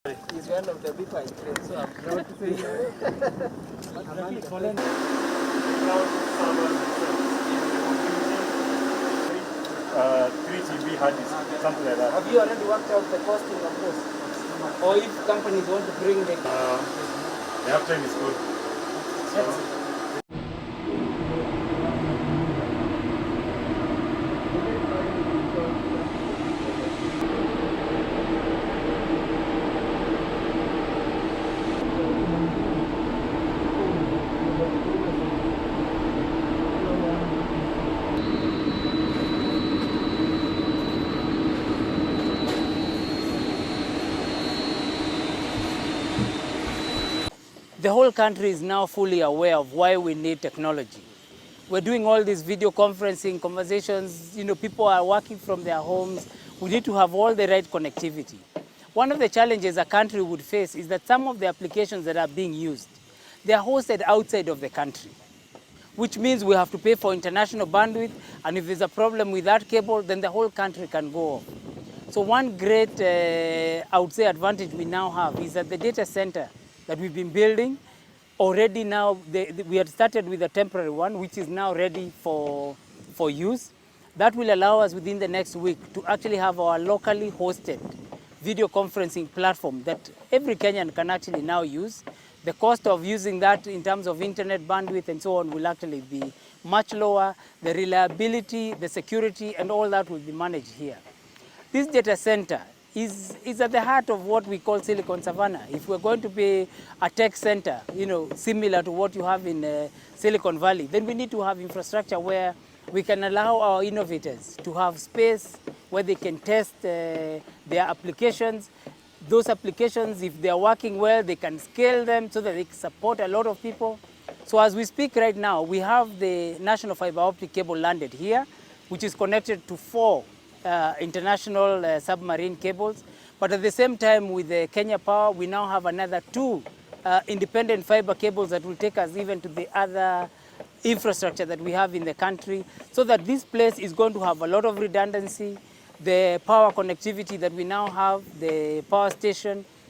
He's one of the people I train, so I'm proud to say you. 3 GB hard disk, something like that. Have you already worked out the costing of this? Or if companies want to bring the... the uptime is good. So, the whole country is now fully aware of why we need technology. We're doing all these video conferencing conversations, people are working from their homes. We need to have all the right connectivity. One of the challenges a country would face is that some of the applications that are being used, they are hosted outside of the country, which means we have to pay for international bandwidth, and if there's a problem with that cable, then the whole country can go off. So one great, I would say, advantage we now have is that the data center that we've been building already now, we had started with a temporary one, which is now ready for use. That will allow us within the next week to actually have our locally hosted video conferencing platform that every Kenyan can actually now use. The cost of using that in terms of internet bandwidth and so on will actually be much lower. The reliability, the security, and all that will be managed here. This data center is at the heart of what we call Silicon Savannah. If we're going to be a tech center, similar to what you have in Silicon Valley, then we need to have infrastructure where we can allow our innovators to have space where they can test their applications. Those applications, if they are working well, they can scale them so that they can support a lot of people. So as we speak right now, we have the national fiber optic cable landed here, which is connected to 4 international submarine cables. But at the same time, with the Kenya Power, we now have another 2 independent fiber cables that will take us even to the other infrastructure that we have in the country, so that this place is going to have a lot of redundancy. The power connectivity that we now have, the power station,